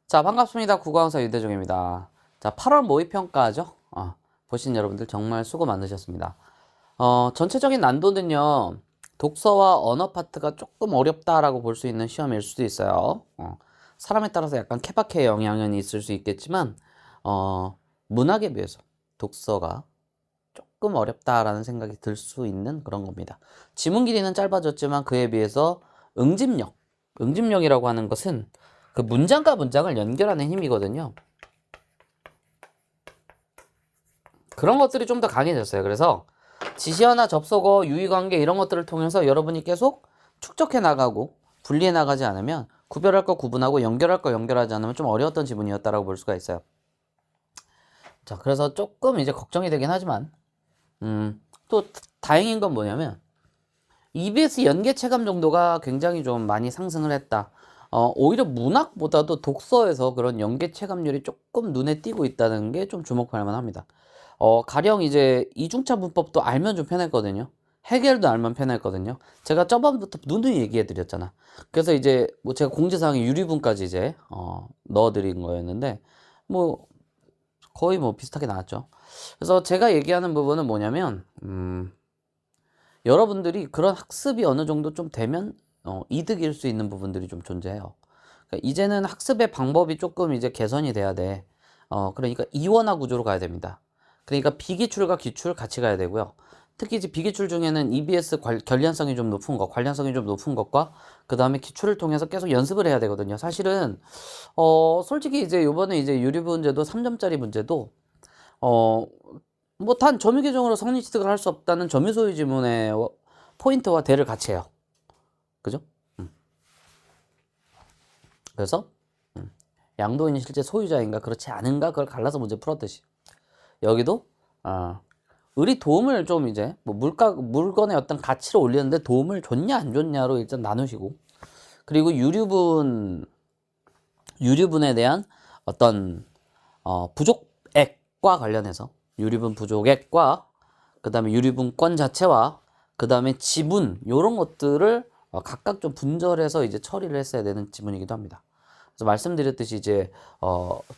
자, 반갑습니다. 국어강사 유대종입니다. 자, 8월 모의평가죠. 보신 여러분들 정말 수고 많으셨습니다. 전체적인 난도는요, 독서와 언어 파트가 조금 어렵다라고 볼 수 있는 시험일 수도 있어요. 사람에 따라서 약간 케바케 영향은 있을 수 있겠지만, 문학에 비해서 독서가 조금 어렵다라는 생각이 들 수 있는 그런 겁니다. 지문 길이는 짧아졌지만 그에 비해서 응집력이라고 하는 것은 그 문장과 문장을 연결하는 힘이거든요. 그런 것들이 좀 더 강해졌어요. 그래서 지시어나 접속어, 유의관계 이런 것들을 통해서 여러분이 계속 축적해 나가고 분리해 나가지 않으면 구별할 거 구분하고 연결할 거 연결하지 않으면 좀 어려웠던 지문이었다라고 볼 수가 있어요. 자, 그래서 조금 이제 걱정이 되긴 하지만 또 다행인 건 뭐냐면 EBS 연계 체감 정도가 굉장히 좀 많이 상승을 했다. 오히려 문학보다도 독서에서 그런 연계 체감률이 조금 눈에 띄고 있다는 게 좀 주목할 만합니다. 가령 이제 이중차 문법도 알면 좀 편했거든요. 해결도 알면 편했거든요. 제가 저번부터 누누이 얘기해 드렸잖아. 그래서 이제 뭐 제가 공지사항에 유리분까지 이제 넣어 드린 거였는데 뭐 거의 뭐 비슷하게 나왔죠. 그래서 제가 얘기하는 부분은 뭐냐면 여러분들이 그런 학습이 어느 정도 좀 되면 이득일 수 있는 부분들이 좀 존재해요. 그러니까 이제는 학습의 방법이 조금 이제 개선이 돼야 돼. 그러니까 이원화 구조로 가야 됩니다. 그러니까 비기출과 기출 같이 가야 되고요. 특히 이제 비기출 중에는 EBS 관련성이 좀 높은 것, 관련성이 좀 높은 것과 그 다음에 기출을 통해서 계속 연습을 해야 되거든요. 사실은 솔직히 이제 요번에 이제 유리부 문제도 3점짜리 문제도 뭐 단 점유 계정으로 성립 취득을 할 수 없다는 점유 소유 지문의 포인트와 대를 같이 해요. 그죠? 그래서 양도인이 실제 소유자인가 그렇지 않은가 그걸 갈라서 문제 풀었듯이 여기도 을이 도움을 좀 이제 뭐 물건의 어떤 가치를 올리는데 도움을 줬냐 안 줬냐로 일단 나누시고 그리고 유류분에 대한 어떤 부족액과 관련해서 유류분 부족액과 그 다음에 유류분권 자체와 그 다음에 지분 요런 것들을 각각 좀 분절해서 이제 처리를 했어야 되는 지문이기도 합니다. 그래서 말씀드렸듯이 이제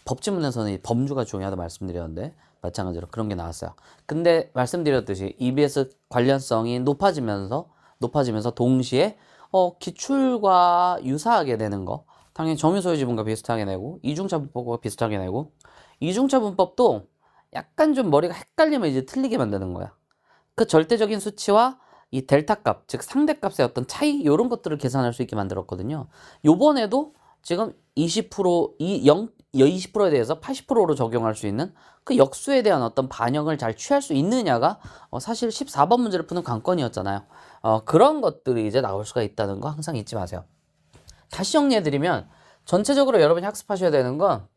법지문에서는 범주가 중요하다 말씀드렸는데 마찬가지로 그런 게 나왔어요. 근데 말씀드렸듯이 EBS 관련성이 높아지면서 동시에 기출과 유사하게 되는 거 당연히 점유소유 지분과 비슷하게 내고 이중차 문법과 비슷하게 내고 이중차 문법도 약간 좀 머리가 헷갈리면 이제 틀리게 만드는 거야. 그 절대적인 수치와 이 델타 값, 즉 상대값의 어떤 차이 이런 것들을 계산할 수 있게 만들었거든요. 요번에도 지금 20%에 대해서 80%로 적용할 수 있는 그 역수에 대한 어떤 반영을 잘 취할 수 있느냐가 사실 14번 문제를 푸는 관건이었잖아요. 그런 것들이 이제 나올 수가 있다는 거 항상 잊지 마세요. 다시 정리해드리면 전체적으로 여러분이 학습하셔야 되는 건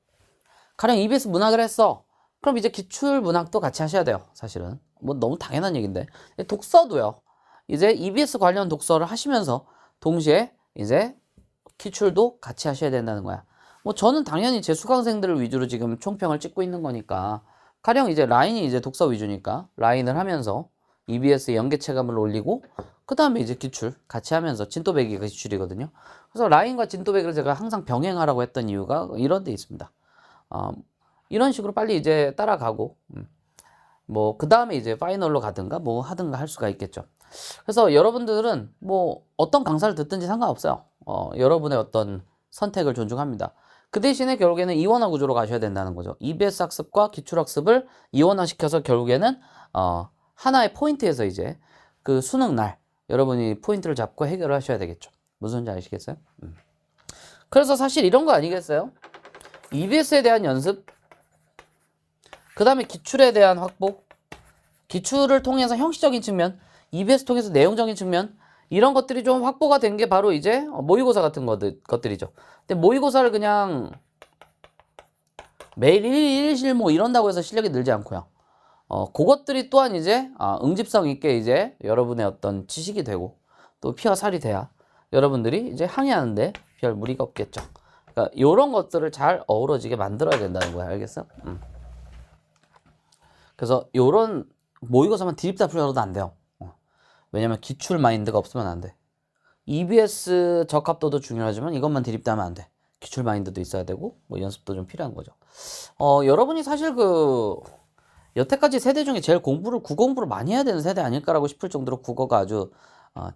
가령 EBS 문학을 했어. 그럼 이제 기출 문학도 같이 하셔야 돼요. 사실은 뭐 너무 당연한 얘기인데 독서도요. 이제 EBS 관련 독서를 하시면서 동시에 이제 기출도 같이 하셔야 된다는 거야. 뭐 저는 당연히 제 수강생들을 위주로 지금 총평을 찍고 있는 거니까 가령 이제 라인이 이제 독서 위주니까 라인을 하면서 EBS 연계 체감을 올리고 그 다음에 이제 기출 같이 하면서 진또배기가 기출이거든요. 그래서 라인과 진또배기를 제가 항상 병행하라고 했던 이유가 이런 데 있습니다. 이런 식으로 빨리 이제 따라가고 뭐 그 다음에 이제 파이널로 가든가 뭐 하든가 할 수가 있겠죠. 그래서 여러분들은 뭐 어떤 강사를 듣든지 상관없어요. 여러분의 어떤 선택을 존중합니다. 그 대신에 결국에는 이원화 구조로 가셔야 된다는 거죠. EBS 학습과 기출 학습을 이원화 시켜서 결국에는 하나의 포인트에서 이제 그 수능 날 여러분이 포인트를 잡고 해결을 하셔야 되겠죠. 무슨 말인지 아시겠어요? 그래서 사실 이런 거 아니겠어요? EBS에 대한 연습, 그 다음에 기출에 대한 확보, 기출을 통해서 형식적인 측면, EBS 통해서 내용적인 측면 이런 것들이 좀 확보가 된 게 바로 이제 모의고사 같은 것들이죠. 근데 모의고사를 그냥 매일 1실 뭐 이런다고 해서 실력이 늘지 않고요. 그것들이 또한 이제 응집성 있게 이제 여러분의 어떤 지식이 되고 또 피와 살이 돼야 여러분들이 이제 항의하는데 별 무리가 없겠죠. 그러니까 이런 것들을 잘 어우러지게 만들어야 된다는 거야. 알겠어? 그래서 요런 모의고사만 드립다 풀려도 안 돼요. 왜냐면 기출 마인드가 없으면 안 돼. EBS 적합도도 중요하지만 이것만 드립다 하면 안 돼. 기출 마인드도 있어야 되고 뭐 연습도 좀 필요한 거죠. 여러분이 사실 여태까지 세대 중에 제일 국어 공부를 많이 해야 되는 세대 아닐까라고 싶을 정도로 국어가 아주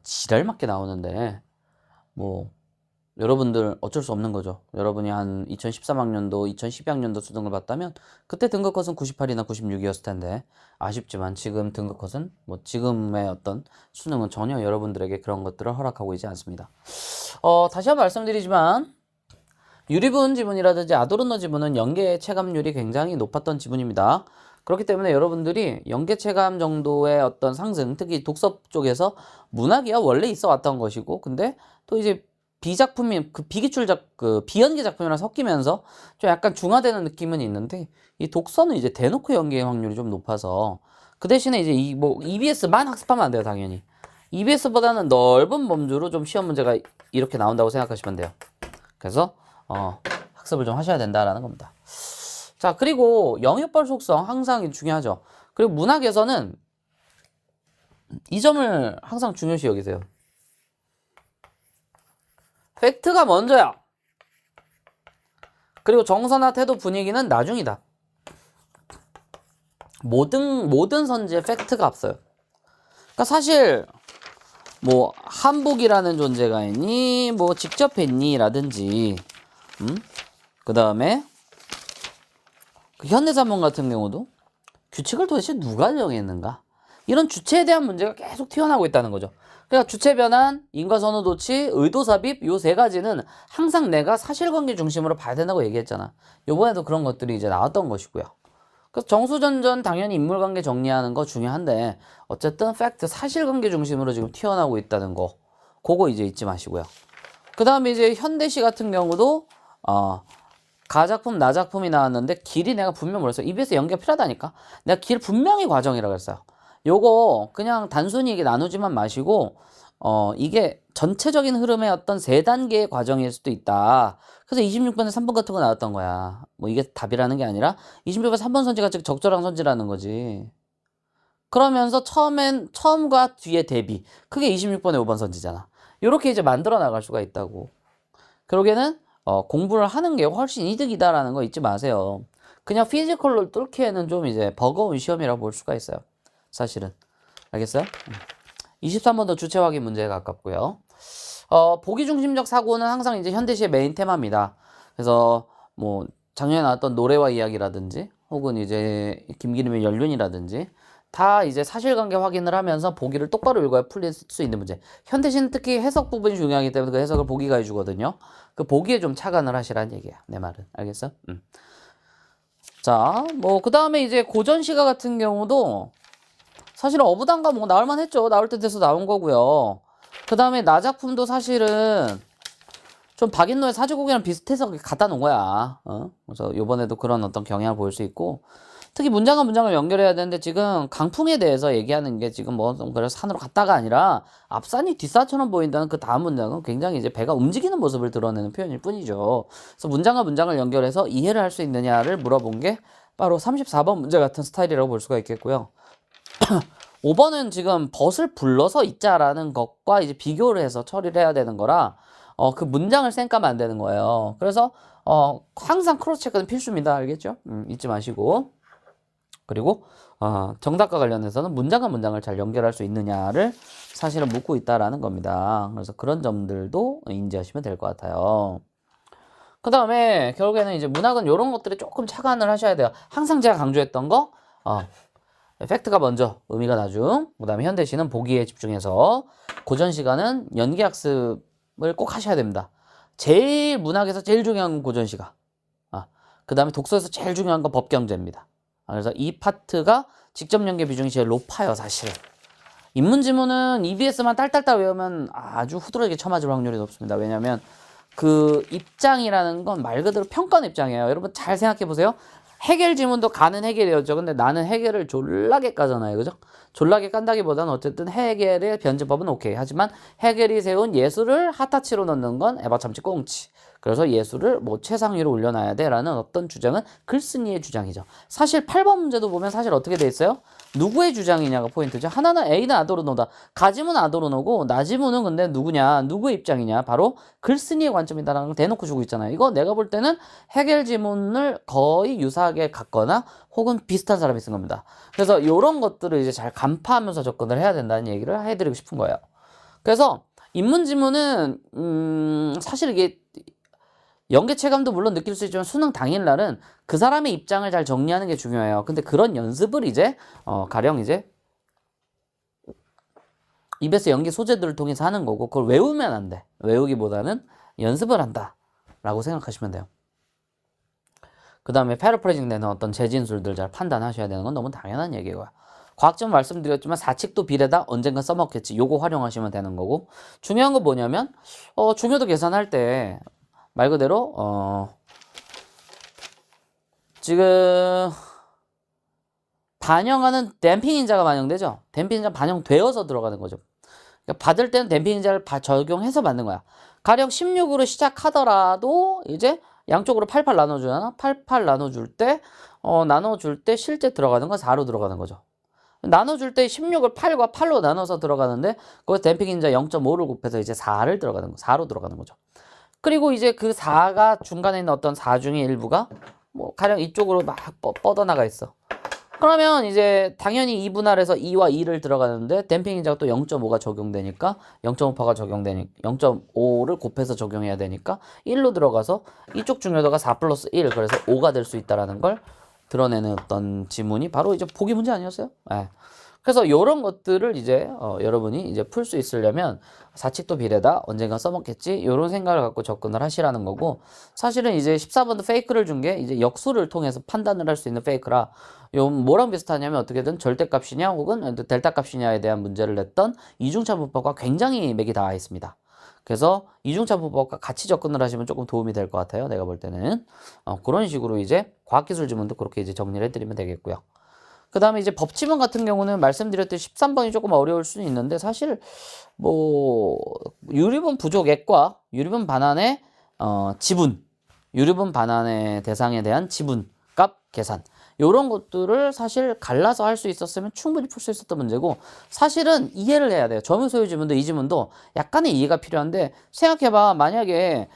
지랄맞게 나오는데 뭐 여러분들 어쩔 수 없는 거죠. 여러분이 한 2013학년도, 2012학년도 수능을 봤다면 그때 등급컷은 98이나 96이었을 텐데 아쉽지만 지금 등급컷은 뭐 지금의 어떤 수능은 전혀 여러분들에게 그런 것들을 허락하고 있지 않습니다. 다시 한번 말씀드리지만 유리분 지문이라든지 아도르너 지문은 연계 체감률이 굉장히 높았던 지문입니다. 그렇기 때문에 여러분들이 연계 체감 정도의 어떤 상승, 특히 독서 쪽에서 문학이야 원래 있어 왔던 것이고, 근데 또 이제 비작품이 비연계 작품이랑 섞이면서 좀 약간 중화되는 느낌은 있는데, 이 독서는 이제 대놓고 연계의 확률이 좀 높아서 그 대신에 이제 EBS만 학습하면 안 돼요, 당연히. EBS보다는 넓은 범주로 좀 시험 문제가 이렇게 나온다고 생각하시면 돼요. 그래서 학습을 좀 하셔야 된다라는 겁니다. 자, 그리고 영역별 속성 항상 중요하죠. 그리고 문학에서는 이 점을 항상 중요시 여기세요. 팩트가 먼저야. 그리고 정서나 태도, 분위기는 나중이다. 모든 선지에 팩트가 앞서요. 그러니까 사실 뭐 한복이라는 존재가 있니, 뭐 직접 했니 라든지, 그 다음에 현대사문 같은 경우도 규칙을 도대체 누가 정했는가, 이런 주체에 대한 문제가 계속 튀어나오고 있다는 거죠. 그러니까 주체 변환, 인과선호 도치, 의도 삽입, 요 세 가지는 항상 내가 사실관계 중심으로 봐야 된다고 얘기했잖아. 요번에도 그런 것들이 이제 나왔던 것이고요. 그래서 정수전전 당연히 인물관계 정리하는 거 중요한데, 어쨌든 팩트, 사실관계 중심으로 지금 튀어나오고 있다는 거, 그거 이제 잊지 마시고요. 그 다음에 이제 현대시 같은 경우도 가작품, 나작품이 나왔는데 길이 내가 분명 뭐랬어요? EBS 연계가 필요하다니까. 내가 길 분명히 과정이라고 했어요. 요거 그냥 단순히 이게 나누지만 마시고 이게 전체적인 흐름의 어떤 세 단계의 과정일 수도 있다. 그래서 26번에 3번 같은 거 나왔던 거야. 뭐 이게 답이라는 게 아니라 26번 3번 선지가 즉 적절한 선지라는 거지. 그러면서 처음과 뒤의 대비, 그게 26번에 5번 선지잖아. 요렇게 이제 만들어 나갈 수가 있다고. 결국에는 공부를 하는 게 훨씬 이득이다라는 거 잊지 마세요. 그냥 피지컬로 뚫기에는 좀 이제 버거운 시험이라고 볼 수가 있어요. 사실은. 알겠어요? 23번도 주체 확인 문제에 가깝고요. 보기 중심적 사고는 항상 이제 현대시의 메인 테마입니다. 그래서 뭐 작년에 나왔던 노래와 이야기라든지 혹은 이제 김기림의 연륜이라든지 다 이제 사실관계 확인을 하면서 보기를 똑바로 읽어야 풀릴 수 있는 문제. 현대시는 특히 해석 부분이 중요하기 때문에 그 해석을 보기가 해주거든요. 그 보기에 좀 착안을 하시라는 얘기야, 내 말은. 알겠어? 자, 뭐 그 다음에 이제 고전시가 같은 경우도 사실은 어부단가 뭐 나올만 했죠. 나올 때 돼서 나온 거고요. 그 다음에 나작품도 사실은 좀 박인노의 사주곡이랑 비슷해서 갖다 놓은 거야. 그래서 요번에도 그런 어떤 경향을 보일 수 있고, 특히 문장과 문장을 연결해야 되는데 지금 강풍에 대해서 얘기하는 게 지금 뭐 그래서 산으로 갔다가 아니라 앞산이 뒷산처럼 보인다는 그 다음 문장은 굉장히 이제 배가 움직이는 모습을 드러내는 표현일 뿐이죠. 그래서 문장과 문장을 연결해서 이해를 할 수 있느냐를 물어본 게 바로 34번 문제 같은 스타일이라고 볼 수가 있겠고요. 5번은 지금 벗을 불러서 있자라는 것과 이제 비교를 해서 처리를 해야 되는 거라 그 문장을 쌩까면 안 되는 거예요. 그래서 항상 크로스 체크는 필수입니다. 알겠죠? 잊지 마시고. 그리고 정답과 관련해서는 문장과 문장을 잘 연결할 수 있느냐를 사실은 묻고 있다라는 겁니다. 그래서 그런 점들도 인지하시면 될 것 같아요. 그 다음에 결국에는 이제 문학은 이런 것들에 조금 착안을 하셔야 돼요. 항상 제가 강조했던 거, 팩트가 먼저, 의미가 나중. 그 다음에 현대시는 보기에 집중해서, 고전시가는 연기학습을 꼭 하셔야 됩니다. 제일 문학에서 제일 중요한 건 고전시가. 그 다음에 독서에서 제일 중요한 건 법경제입니다. 그래서 이 파트가 직접 연계 비중이 제일 높아요, 사실. 인문지문은 EBS만 딸딸딸 외우면 아주 후드러지게 쳐맞을 확률이 높습니다. 왜냐면 그 입장이라는 건 말 그대로 평가는 입장이에요. 여러분 잘 생각해 보세요. 해겔 지문도 가는 해겔이었죠. 근데 나는 해겔을 졸라게 까잖아요. 그죠? 졸라게 깐다기보다는 어쨌든 해겔의 변증법은 오케이. 하지만 해겔이 세운 예수를 핫타치로 넣는 건 에바 참치 꽁치. 그래서 예수를 뭐 최상위로 올려놔야 돼라는 어떤 주장은 글쓴이의 주장이죠. 사실 8번 문제도 보면 사실 어떻게 돼 있어요? 누구의 주장이냐가 포인트죠. 하나는 A는 아도르노다. 가지문 아도르노고 나지문은 근데 누구냐? 누구의 입장이냐? 바로 글쓴이의 관점이다라는 걸 대놓고 주고 있잖아요. 이거 내가 볼 때는 해겔 지문을 거의 유사하게 갖거나 혹은 비슷한 사람이 쓴 겁니다. 그래서 이런 것들을 이제 잘 간파하면서 접근을 해야 된다는 얘기를 해드리고 싶은 거예요. 그래서 인문 지문은 사실 이게 연계 체감도 물론 느낄 수 있지만 수능 당일날은 그 사람의 입장을 잘 정리하는 게 중요해요. 근데 그런 연습을 이제 가령 이제 입에서 연기 소재들을 통해서 하는 거고 그걸 외우면 안 돼. 외우기보다는 연습을 한다 라고 생각하시면 돼요. 그 다음에 패러프레이징 되는 어떤 재진술들 잘 판단하셔야 되는 건 너무 당연한 얘기고요. 과학점 말씀드렸지만 사칙도 비례다 언젠가 써먹겠지. 요거 활용하시면 되는 거고 중요한 건 뭐냐면 중요도 계산할 때 말 그대로 지금 반영하는 댐핑 인자가 반영되죠. 댐핑 인자 반영되어서 들어가는 거죠. 그러니까 받을 때는 댐핑 인자를 적용해서 받는 거야. 가령 16으로 시작하더라도 이제 양쪽으로 88 나눠주잖아. 88 나눠줄 때 나눠줄 때 실제 들어가는 건 4로 들어가는 거죠. 나눠줄 때 16을 8과 8로 나눠서 들어가는데 거기서 댐핑 인자 0.5를 곱해서 이제 4로 들어가는 거죠. 그리고 이제 그 4가 중간에 있는 어떤 4 중에 일부가 뭐 가령 이쪽으로 막 뻗어나가 있어. 그러면 이제 당연히 2분할해서 2와 2를 들어가는데 댐핑 인자가 또 0.5가 적용되니까 0.5파가 적용되니까 0.5를 곱해서 적용해야 되니까 1로 들어가서 이쪽 중요도가 4 플러스 1 그래서 5가 될 수 있다라는 걸 드러내는 어떤 지문이 바로 이제 보기 문제 아니었어요? 네. 그래서 이런 것들을 이제 여러분이 이제 풀 수 있으려면 사칙도 비례다 언젠가 써먹겠지 이런 생각을 갖고 접근을 하시라는 거고 사실은 이제 14번도 페이크를 준 게 이제 역수를 통해서 판단을 할 수 있는 페이크라 요 뭐랑 비슷하냐면 어떻게든 절대값이냐 혹은 델타값이냐에 대한 문제를 냈던 이중차분법과 굉장히 맥이 닿아 있습니다. 그래서 이중차분법과 같이 접근을 하시면 조금 도움이 될 것 같아요. 내가 볼 때는 그런 식으로 이제 과학기술 지문도 그렇게 이제 정리를 해드리면 되겠고요. 그 다음에 이제 법지문 같은 경우는 말씀드렸듯이 13번이 조금 어려울 수는 있는데 사실 뭐 유리분 부족액과 유리분 반환의 지분, 유리분 반환의 대상에 대한 지분값 계산 이런 것들을 사실 갈라서 할 수 있었으면 충분히 풀 수 있었던 문제고 사실은 이해를 해야 돼요. 점유소유 지문도 이 지문도 약간의 이해가 필요한데 생각해봐. 만약에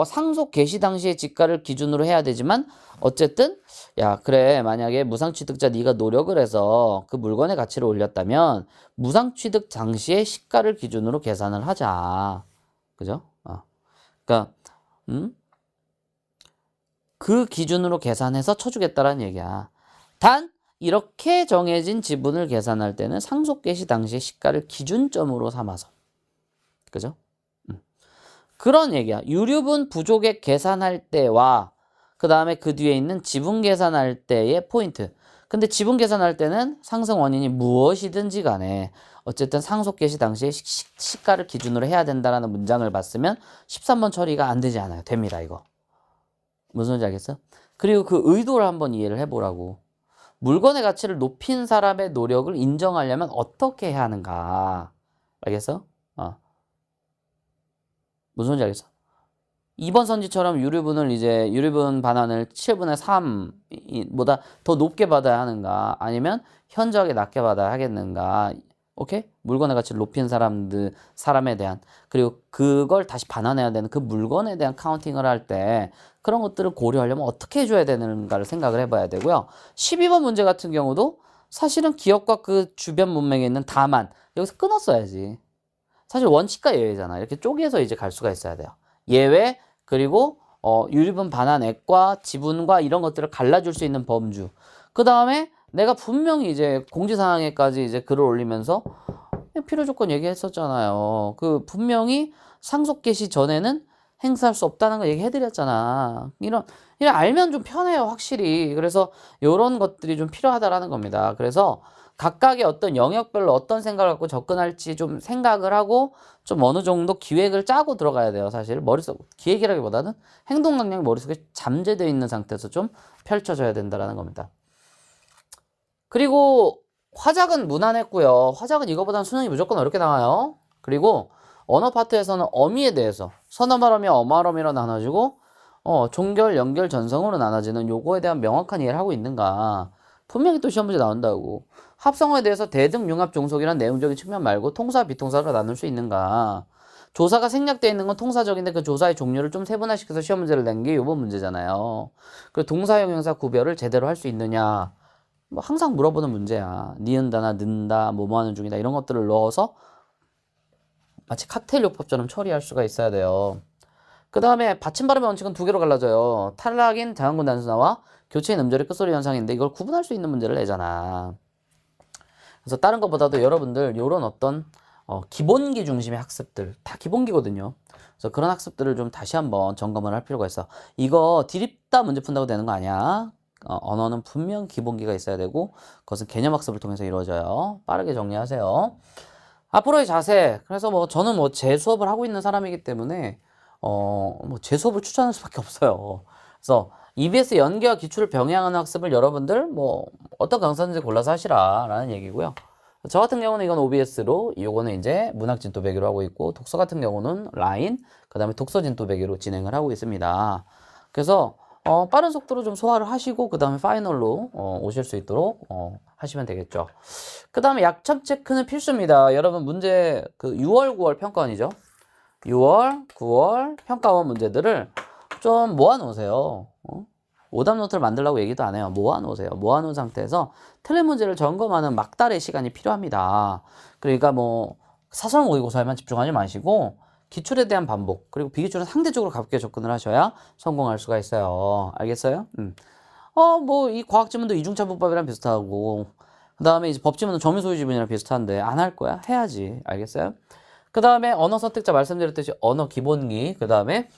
상속 개시 당시의 지가를 기준으로 해야 되지만 어쨌든 야 그래 만약에 무상취득자 네가 노력을 해서 그 물건의 가치를 올렸다면 무상취득 당시의 시가를 기준으로 계산을 하자. 그죠? 그러니까 그 기준으로 계산해서 쳐주겠다라는 얘기야. 단 이렇게 정해진 지분을 계산할 때는 상속 개시 당시의 시가를 기준점으로 삼아서 그죠? 그런 얘기야. 유류분 부족액 계산할 때와 그 다음에 그 뒤에 있는 지분 계산할 때의 포인트. 근데 지분 계산할 때는 상승 원인이 무엇이든지 간에 어쨌든 상속 개시 당시에 시가를 기준으로 해야 된다라는 문장을 봤으면 13번 처리가 안 되지 않아요. 됩니다, 이거. 무슨 소리인지 알겠어? 그리고 그 의도를 한번 이해를 해보라고. 물건의 가치를 높인 사람의 노력을 인정하려면 어떻게 해야 하는가. 알겠어? 무슨 소리인지 알겠어? 2번 선지처럼 유류분을 이제 유류분 반환을 7분의 3보다 더 높게 받아야 하는가 아니면 현저하게 낮게 받아야 하겠는가 오케이? 물건의 가치를 높인 사람에 대한 그리고 그걸 다시 반환해야 되는 그 물건에 대한 카운팅을 할 때 그런 것들을 고려하려면 어떻게 해줘야 되는가를 생각을 해봐야 되고요. 12번 문제 같은 경우도 사실은 기업과 그 주변 문맥에 있는 다만 여기서 끊었어야지. 사실 원칙과 예외잖아. 이렇게 쪼개서 이제 갈 수가 있어야 돼요. 예외 그리고 유류분 반환액과 지분과 이런 것들을 갈라줄 수 있는 범주. 그 다음에 내가 분명히 이제 공지사항에까지 이제 글을 올리면서 필요 조건 얘기했었잖아요. 그 분명히 상속 개시 전에는 행사할 수 없다는 거 얘기해드렸잖아. 이런 알면 좀 편해요, 확실히. 그래서 이런 것들이 좀 필요하다라는 겁니다. 그래서 각각의 어떤 영역별로 어떤 생각을 갖고 접근할지 좀 생각을 하고 좀 어느 정도 기획을 짜고 들어가야 돼요. 사실 머릿속 기획이라기보다는 행동 강령이 머릿속에 잠재되어 있는 상태에서 좀 펼쳐져야 된다라는 겁니다. 그리고 화작은 무난했고요. 화작은 이거보다는 수능이 무조건 어렵게 나와요. 그리고 언어 파트에서는 어미에 대해서 선어말어미, 어말어미로 나눠지고 종결, 연결, 전성으로 나눠지는 요거에 대한 명확한 이해를 하고 있는가. 분명히 또 시험 문제 나온다고. 합성어에 대해서 대등, 융합, 종속이란 내용적인 측면 말고 통사, 비통사로 나눌 수 있는가. 조사가 생략되어 있는 건 통사적인데 그 조사의 종류를 좀 세분화시켜서 시험 문제를 낸 게 요번 문제잖아요. 그리고 동사형 용사 구별을 제대로 할 수 있느냐. 뭐 항상 물어보는 문제야. 니은다나 는다, 뭐뭐 하는 중이다 이런 것들을 넣어서 마치 칵테일 요법처럼 처리할 수가 있어야 돼요. 그 다음에 받침 발음의 원칙은 두 개로 갈라져요. 탈락인 장한군 단수나와 교체인 음절의 끝소리 현상인데 이걸 구분할 수 있는 문제를 내잖아. 그래서 다른 것보다도 여러분들 요런 어떤 기본기 중심의 학습들 다 기본기거든요. 그래서 그런 학습들을 좀 다시 한번 점검을 할 필요가 있어. 이거 디립다 문제 푼다고 되는 거 아니야. 언어는 분명 기본기가 있어야 되고 그것은 개념학습을 통해서 이루어져요. 빠르게 정리하세요. 앞으로의 자세. 그래서 뭐 저는 뭐 제 수업을 하고 있는 사람이기 때문에 뭐 제 수업을 추천할 수밖에 없어요. 그래서 EBS 연계와 기출을 병행하는 학습을 여러분들 뭐 어떤 강사인지 골라서 하시라라는 얘기고요. 저 같은 경우는 이건 OBS로, 요거는 이제 문학 진도 배기로 하고 있고, 독서 같은 경우는 라인, 그 다음에 독서 진도 배기로 진행을 하고 있습니다. 그래서 빠른 속도로 좀 소화를 하시고 그 다음에 파이널로 오실 수 있도록 하시면 되겠죠. 그 다음에 약점 체크는 필수입니다. 여러분 문제 그 6월, 9월 평가원이죠. 6월, 9월 평가원 문제들을 좀 모아놓으세요. 오답 노트를 만들라고 얘기도 안 해요. 모아놓으세요. 모아놓은 상태에서 틀린 문제를 점검하는 막달의 시간이 필요합니다. 그러니까 뭐 사설 모의고사에만 집중하지 마시고 기출에 대한 반복 그리고 비기출은 상대적으로 가볍게 접근을 하셔야 성공할 수가 있어요. 알겠어요? 뭐 이 과학지문도 이중참고법이랑 비슷하고 그 다음에 이제 법지문은 점유소유 지문이랑 비슷한데 안 할 거야? 해야지. 알겠어요? 그 다음에 언어 선택자 말씀드렸듯이 언어 기본기 그 다음에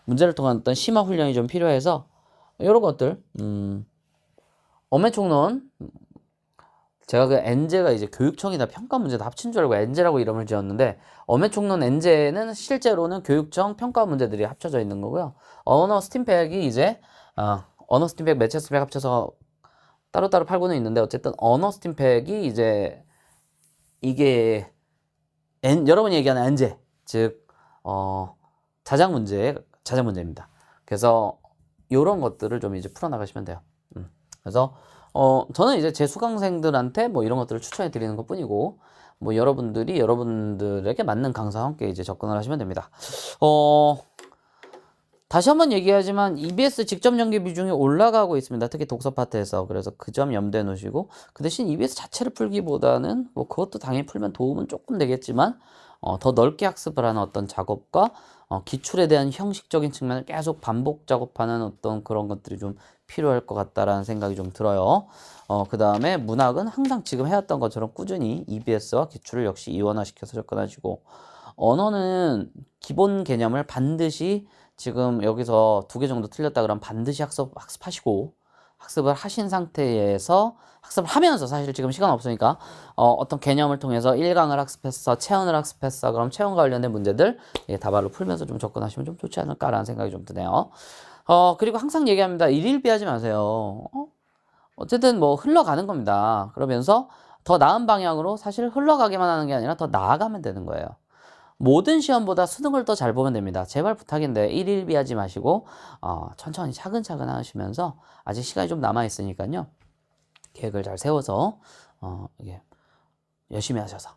문제를 통한 어떤 심화 훈련이 좀 필요해서 이런 것들 엄해총론 제가 그 엔제가 이제 교육청이다 평가 문제다 합친 줄 알고 엔제라고 이름을 지었는데 엄해총론 엔제는 실제로는 교육청 평가 문제들이 합쳐져 있는 거고요. 언어 스팀팩이 이제 언어 스팀팩 매체 스팀팩 합쳐서 따로따로 팔고는 있는데 어쨌든 언어 스팀팩이 이제 이게 여러분이 얘기하는 엔제 즉 자작 문제입니다. 그래서 이런 것들을 좀 이제 풀어나가시면 돼요. 그래서 저는 이제 제 수강생들한테 뭐 이런 것들을 추천해 드리는 것 뿐이고 뭐 여러분들이 여러분들에게 맞는 강사와 함께 이제 접근을 하시면 됩니다. 다시 한번 얘기하지만 EBS 직접 연계 비중이 올라가고 있습니다. 특히 독서 파트에서. 그래서 그 점 염두에 놓으시고 그 대신 EBS 자체를 풀기보다는 뭐 그것도 당연히 풀면 도움은 조금 되겠지만 더 넓게 학습을 하는 어떤 작업과 기출에 대한 형식적인 측면을 계속 반복 작업하는 어떤 그런 것들이 좀 필요할 것 같다라는 생각이 좀 들어요. 그 다음에 문학은 항상 지금 해왔던 것처럼 꾸준히 EBS와 기출을 역시 이원화시켜서 접근하시고 언어는 기본 개념을 반드시 지금 여기서 2개 정도 틀렸다 그러면 반드시 학습하시고 학습을 하신 상태에서 학습을 하면서 사실 지금 시간 없으니까 어떤 개념을 통해서 1강을 학습했어, 체언을 학습했어. 그럼 체언과 관련된 문제들 다발로 풀면서 좀 접근하시면 좀 좋지 않을까라는 생각이 좀 드네요. 그리고 항상 얘기합니다. 일일비하지 마세요. 어쨌든 뭐 흘러가는 겁니다. 그러면서 더 나은 방향으로 사실 흘러가기만 하는 게 아니라 더 나아가면 되는 거예요. 모든 시험보다 수능을 더 잘 보면 됩니다. 제발 부탁인데 일일비하지 마시고 천천히 차근차근 하시면서 아직 시간이 좀 남아 있으니까요. 계획을 잘 세워서 이게 열심히 하셔서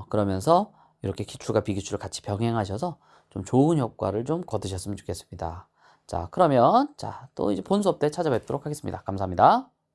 그러면서 이렇게 기출과 비기출을 같이 병행하셔서 좀 좋은 효과를 좀 거두셨으면 좋겠습니다. 자, 그러면 또 이제 본 수업 때 찾아뵙도록 하겠습니다. 감사합니다.